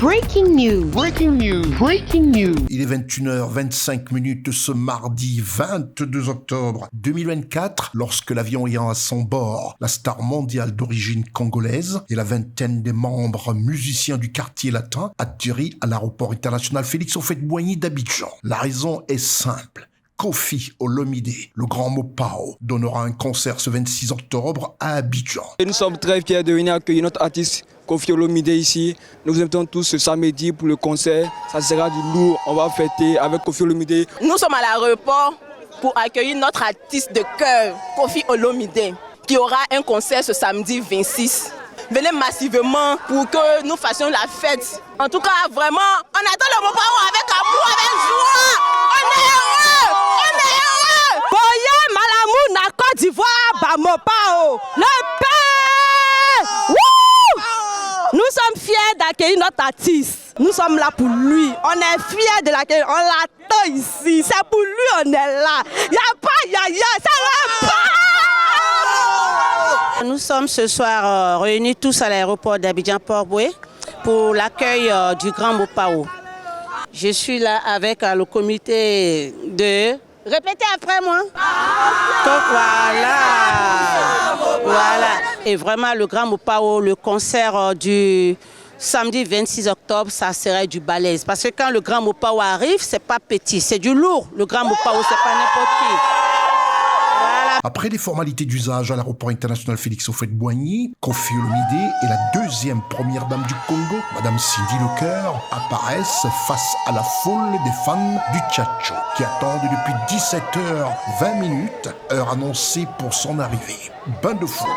Breaking news. Breaking news. Breaking news. Il est 21h25 ce mardi 22 octobre 2024 lorsque l'avion ayant à son bord la star mondiale d'origine congolaise et la vingtaine des membres musiciens du quartier latin atterrit à l'aéroport international Félix Houphouët-Boigny d'Abidjan. La raison est simple. Koffi Olomide, le grand Mopao, donnera un concert ce 26 octobre à Abidjan. Et nous sommes très fiers de venir accueillir notre artiste Koffi Olomide ici. Nous vous invitons tous ce samedi pour le concert. Ça sera du lourd. On va fêter avec Koffi Olomide. Nous sommes à l'aéroport pour accueillir notre artiste de cœur, Koffi Olomide, qui aura un concert ce samedi 26. Venez massivement pour que nous fassions la fête. En tout cas, vraiment, on attend le Mopao avec amour, avec joie. On est heureux! On est heureux! Boye Malamou na Côte d'Ivoire, ba Mopao. Le père! Nous sommes fiers d'accueillir notre artiste. Nous sommes là pour lui. On est fiers de l'accueillir. On l'attend ici. C'est pour lui on est là. Il n'y a pas yaya, c'est le père! Nous sommes ce soir réunis tous à l'aéroport d'Abidjan-Port-Boué pour l'accueil du grand Mopao. Je suis là avec le comité de... Répétez après moi. Donc voilà. Et vraiment le grand Mopao, le concert du samedi 26 octobre, ça serait du balèze. Parce que quand le grand Mopao arrive, c'est pas petit, c'est du lourd. Le grand Mopao, c'est pas n'importe qui. Après les formalités d'usage à l'aéroport international Félix Houphouët-Boigny, Koffi Olomide et la deuxième première dame du Congo, Madame Cindy Lecoeur, apparaissent face à la foule des fans du Tchatcho qui attendent depuis 17h20, heure annoncée pour son arrivée. Bain de foule.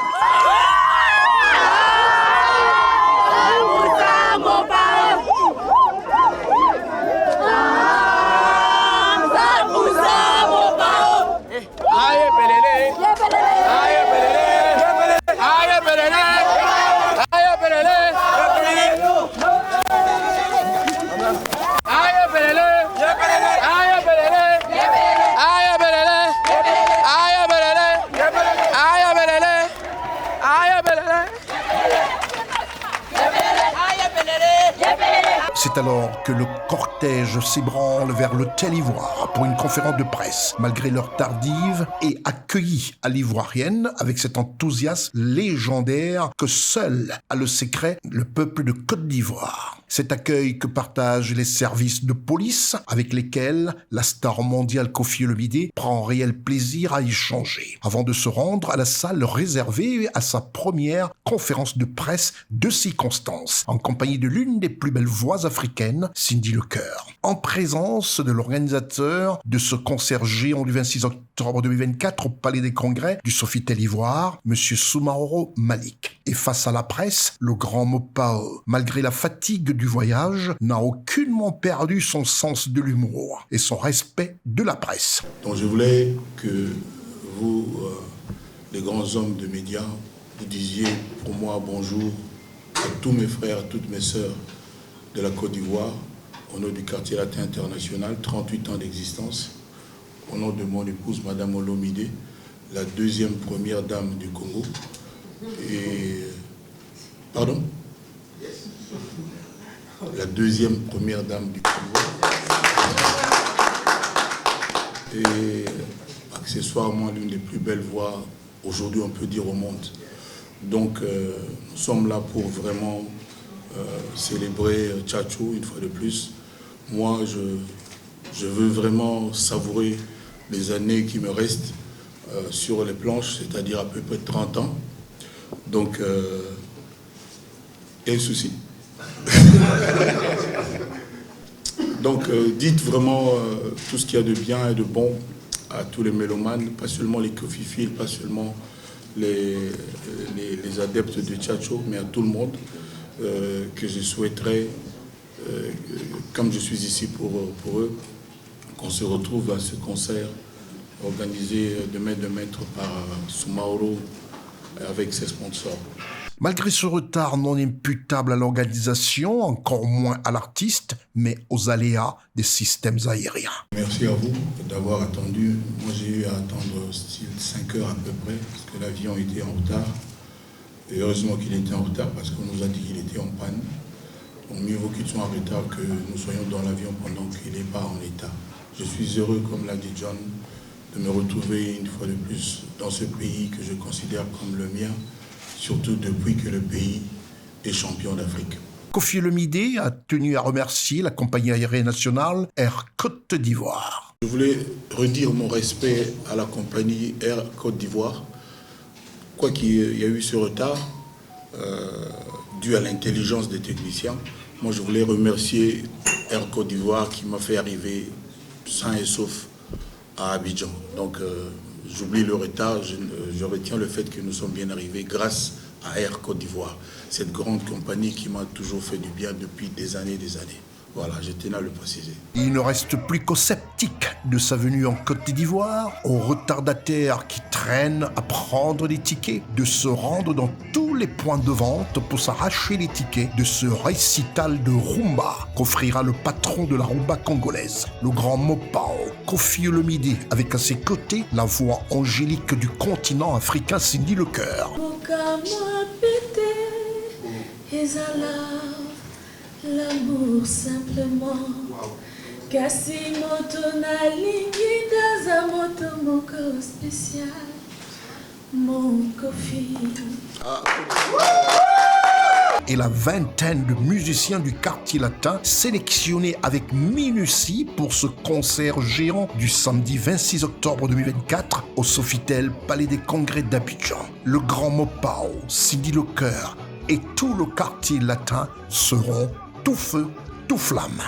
C'est alors que le cortège s'ébranle vers l'hôtel Ivoire pour une conférence de presse, malgré l'heure tardive, et accueilli à l'ivoirienne avec cet enthousiasme légendaire que seul a le secret le peuple de Côte d'Ivoire. Cet accueil que partagent les services de police avec lesquels la star mondiale Koffi Olomide prend réel plaisir à échanger, avant de se rendre à la salle réservée à sa première conférence de presse de circonstance, en compagnie de l'une des plus belles voix africaines, Cindy Lecoeur, en présence de l'organisateur de ce concert géant du 26 octobre 2024 au Palais des Congrès du Sofitel Ivoire, M. Soumaoro Malik. Et face à la presse, le grand Mopao, malgré la fatigue du voyage, n'a aucunement perdu son sens de l'humour et son respect de la presse. Donc je voulais que vous, les grands hommes de médias, vous disiez pour moi bonjour à tous mes frères, à toutes mes sœurs de la Côte d'Ivoire, au nom du quartier latin international, 38 ans d'existence, au nom de mon épouse, Madame Olomide, la deuxième première dame du Congo. Et... Pardon ? La deuxième première dame du Congo. Et accessoirement l'une des plus belles voix, aujourd'hui on peut dire au monde. Donc nous sommes là pour vraiment célébrer Tchatcho une fois de plus. Moi je veux vraiment savourer les années qui me restent sur les planches, c'est-à-dire à peu près 30 ans. Donc, et souci. Donc, dites vraiment tout ce qu'il y a de bien et de bon à tous les mélomanes, pas seulement les coffiphiles, pas seulement les adeptes de Tchatcho, mais à tout le monde, que je souhaiterais, comme je suis ici pour eux, qu'on se retrouve à ce concert organisé de main de maître par Soumaoro avec ses sponsors. Malgré ce retard non imputable à l'organisation, encore moins à l'artiste, mais aux aléas des systèmes aériens. Merci à vous d'avoir attendu. Moi, j'ai eu à attendre 5 heures à peu près, parce que l'avion était en retard. Et heureusement qu'il était en retard, parce qu'on nous a dit qu'il était en panne. Donc mieux vaut qu'il soit en retard que nous soyons dans l'avion pendant qu'il n'est pas en état. Je suis heureux, comme l'a dit John, de me retrouver une fois de plus dans ce pays que je considère comme le mien, surtout depuis que le pays est champion d'Afrique. Koffi Olomidé a tenu à remercier la compagnie aérienne nationale Air Côte d'Ivoire. Je voulais redire mon respect à la compagnie Air Côte d'Ivoire. Quoi qu'il y ait eu ce retard, dû à l'intelligence des techniciens, moi je voulais remercier Air Côte d'Ivoire qui m'a fait arriver sain et sauf à Abidjan. Donc j'oublie le retard, je retiens le fait que nous sommes bien arrivés grâce à Air Côte d'Ivoire, cette grande compagnie qui m'a toujours fait du bien depuis des années et des années. Voilà, je tenais à le préciser. Il ne reste plus qu'aux sceptiques de sa venue en Côte d'Ivoire, aux retardataires qui traînent à prendre des tickets, de se rendre dans tous les points de vente pour s'arracher les tickets de ce récital de rumba qu'offrira le patron de la rumba congolaise, le grand Mopao, Koffi Olomidé, avec à ses côtés la voix angélique du continent africain Cindy Lecœur. L'amour simplement kasi moto na lingi daza moto moko spécial mon Koffi. Et la vingtaine de musiciens du quartier latin sélectionnés avec minutie pour ce concert géant du samedi 26 octobre 2024 au Sofitel Palais des Congrès d'Abidjan. Le grand Mopao, Cindy Lecœur et tout le quartier latin seront tout feu, tout flamme.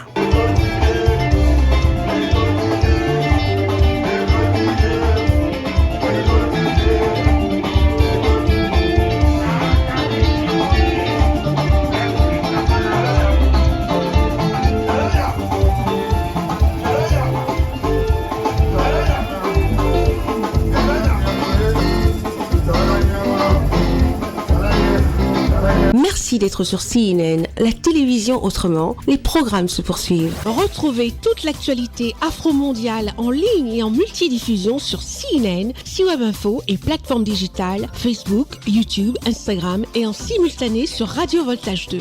Merci d'être sur CNN, la télévision autrement. Les programmes se poursuivent. Retrouvez toute l'actualité afro-mondiale en ligne et en multidiffusion sur CNN, C-Web Info et plateformes digitales, Facebook, YouTube, Instagram et en simultané sur Radio Voltage 2.